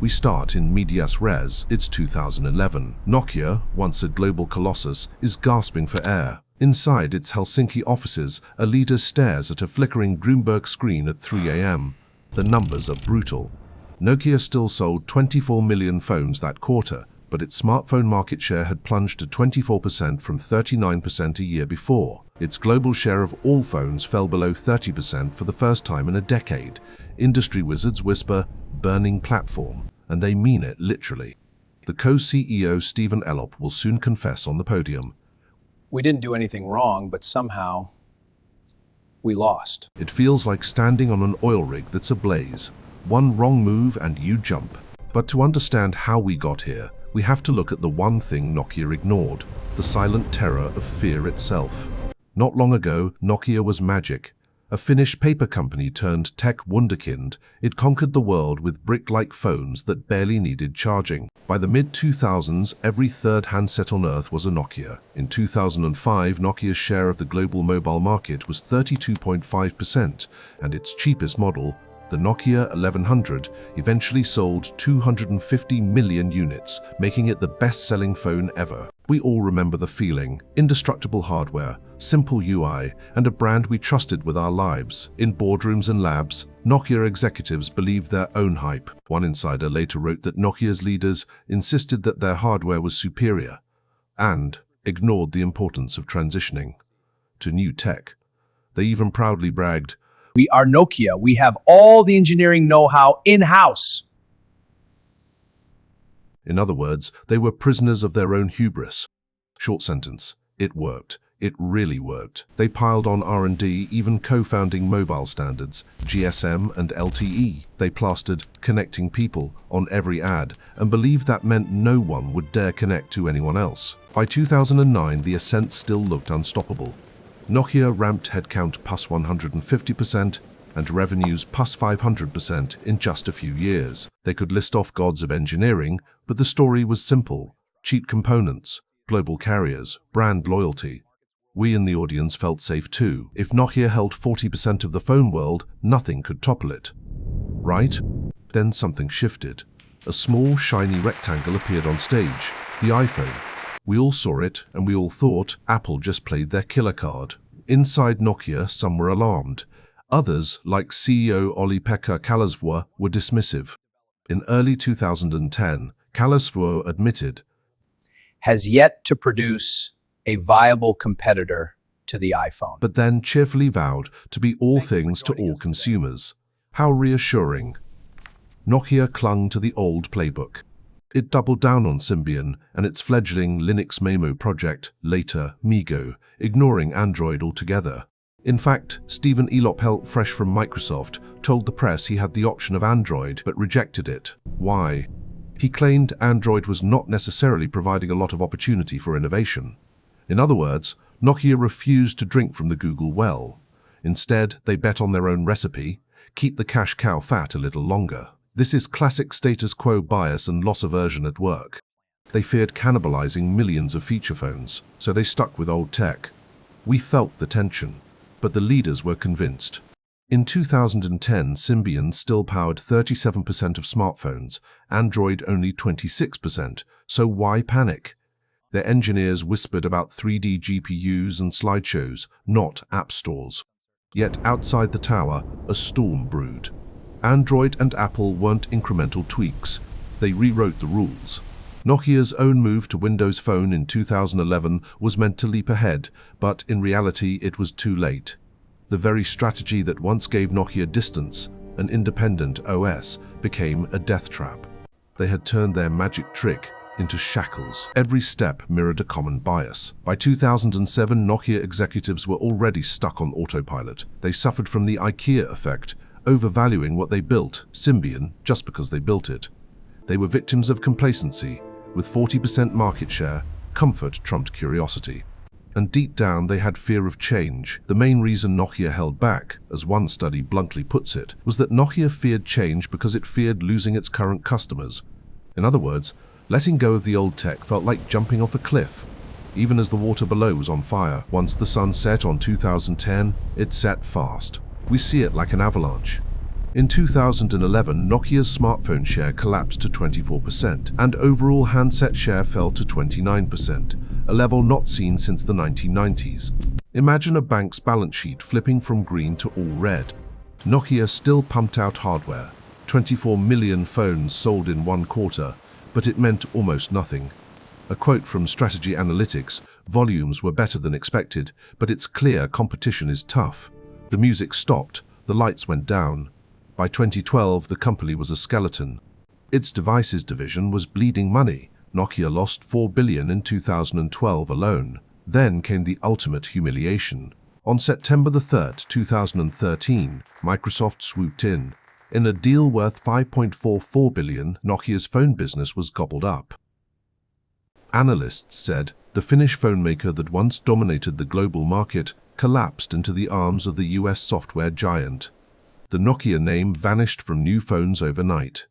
We start in medias res. It's 2011. Nokia, once a global colossus, is gasping for air. Inside its Helsinki offices, a leader stares at a flickering Bloomberg screen at 3 a.m. The numbers are brutal. Nokia still sold 24 million phones that quarter, but its smartphone market share had plunged to 24% from 39% a year before. Its global share of all phones fell below 30% for the first time in a decade. Industry wizards whisper, "burning platform," and they mean it literally. The co-CEO Stephen Elop will soon confess on the podium. We didn't do anything wrong, but somehow we lost. It feels like standing on an oil rig that's ablaze. One wrong move and you jump. But to understand how we got here, we have to look at the one thing Nokia ignored, the silent terror of fear itself. Not long ago, Nokia was magic. A Finnish paper company turned tech wunderkind. It conquered the world with brick-like phones that barely needed charging. By the mid-2000s, every third handset on Earth was a Nokia. In 2005, Nokia's share of the global mobile market was 32.5%, and its cheapest model, the Nokia 1100, eventually sold 250 million units, making it the best-selling phone ever. We all remember the feeling: indestructible hardware, simple UI, and a brand we trusted with our lives. In boardrooms and labs, Nokia executives believed their own hype. One insider later wrote that Nokia's leaders insisted that their hardware was superior and ignored the importance of transitioning to new tech. They even proudly bragged, We are Nokia. We have all the engineering know-how in-house. In other words, they were prisoners of their own hubris. Short sentence, it worked. It really worked. They piled on R&D, even co-founding mobile standards, GSM and LTE. They plastered "connecting people" on every ad and believed that meant no one would dare connect to anyone else. By 2009, the ascent still looked unstoppable. Nokia ramped headcount plus 150% and revenues plus 500% in just a few years. They could list off gods of engineering, but the story was simple: cheap components, global carriers, brand loyalty. We in the audience felt safe too. If Nokia held 40% of the phone world, nothing could topple it. Right? Then something shifted. A small, shiny rectangle appeared on stage, the iPhone. We all saw it, and we all thought Apple just played their killer card. Inside Nokia, some were alarmed. Others, like CEO Olli-Pekka Kallasvuo, were dismissive. In early 2010, Kallasvuo admitted, Has yet to produce a viable competitor to the iPhone. but then cheerfully vowed to be all things to all consumers. How reassuring. Nokia clung to the old playbook. It doubled down on Symbian and its fledgling Linux Memo project, later MeeGo, ignoring Android altogether. In fact, Stephen Elop, fresh from Microsoft, told the press he had the option of Android but rejected it. Why? He claimed Android was not necessarily providing a lot of opportunity for innovation. In other words, Nokia refused to drink from the Google well. Instead, they bet on their own recipe: keep the cash cow fat a little longer. This is classic status quo bias and loss aversion at work. They feared cannibalizing millions of feature phones, so they stuck with old tech. We felt the tension, but the leaders were convinced. In 2010, Symbian still powered 37% of smartphones, Android only 26%, so why panic? Their engineers whispered about 3D GPUs and slideshows, not app stores. Yet outside the tower, a storm brewed. Android and Apple weren't incremental tweaks. They rewrote the rules. Nokia's own move to Windows Phone in 2011 was meant to leap ahead, but in reality it was too late. The very strategy that once gave Nokia distance, an independent OS, became a death trap. They had turned their magic trick into shackles. Every step mirrored a common bias. By 2007, Nokia executives were already stuck on autopilot. They suffered from the IKEA effect, overvaluing what they built, Symbian, just because they built it. They were victims of complacency. With 40% market share, comfort trumped curiosity. And deep down, they had fear of change. The main reason Nokia held back, as one study bluntly puts it, was that Nokia feared change because it feared losing its current customers. In other words, letting go of the old tech felt like jumping off a cliff, even as the water below was on fire. Once the sun set on 2010, it set fast. We see it like an avalanche. In 2011, Nokia's smartphone share collapsed to 24%, and overall handset share fell to 29%, a level not seen since the 1990s. Imagine a bank's balance sheet flipping from green to all red. Nokia still pumped out hardware. 24 million phones sold in one quarter, but it meant almost nothing. A quote from Strategy Analytics: "Volumes were better than expected, but it's clear competition is tough." The music stopped, the lights went down. By 2012, the company was a skeleton. Its devices division was bleeding money. Nokia lost $4 billion in 2012 alone. Then came the ultimate humiliation. On September 3, 2013, Microsoft swooped in. In a deal worth $5.44 billion, Nokia's phone business was gobbled up. Analysts said the Finnish phone maker that once dominated the global market collapsed into the arms of the US software giant. The Nokia name vanished from new phones overnight.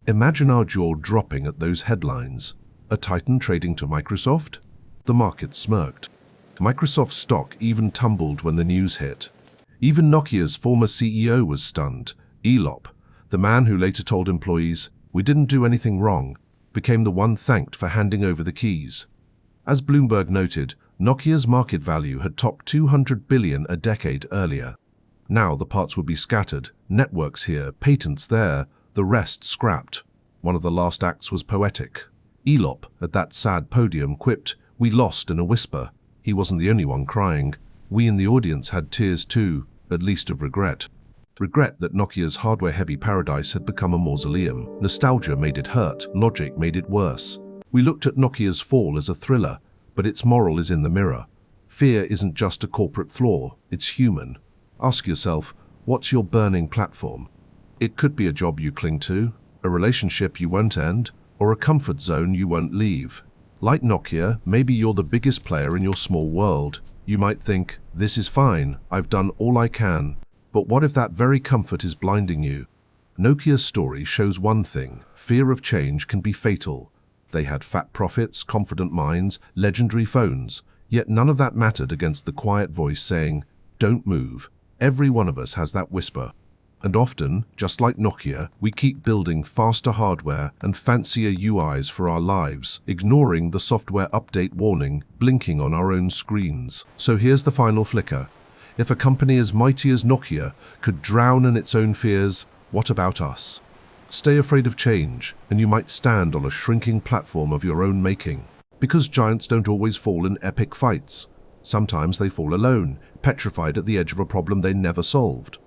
Imagine our jaw dropping at those headlines. A titan trading to Microsoft? The market smirked. Microsoft's stock even tumbled when the news hit. Even Nokia's former CEO was stunned. Elop, the man who later told employees, "We didn't do anything wrong," became the one thanked for handing over the keys. As Bloomberg noted, Nokia's market value had topped $200 billion a decade earlier. Now the parts would be scattered, networks here, patents there, the rest scrapped. One of the last acts was poetic. Elop, at that sad podium, quipped, "We lost," in a whisper. He wasn't the only one crying. We in the audience had tears too, at least of regret. Regret that Nokia's hardware-heavy paradise had become a mausoleum. Nostalgia made it hurt, logic made it worse. We looked at Nokia's fall as a thriller, but its moral is in the mirror. Fear isn't just a corporate flaw, it's human. Ask yourself, what's your burning platform? It could be a job you cling to, a relationship you won't end, or a comfort zone you won't leave. Like Nokia, maybe you're the biggest player in your small world. You might think, "This is fine, I've done all I can." But what if that very comfort is blinding you? Nokia's story shows one thing: fear of change can be fatal. They had fat profits, confident minds, legendary phones, yet none of that mattered against the quiet voice saying, "Don't move." Every one of us has that whisper. And often, just like Nokia, we keep building faster hardware and fancier UIs for our lives, ignoring the software update warning blinking on our own screens. So here's the final flicker. If a company as mighty as Nokia could drown in its own fears, what about us? Stay afraid of change, and you might stand on a shrinking platform of your own making. Because giants don't always fall in epic fights. Sometimes they fall alone, petrified at the edge of a problem they never solved.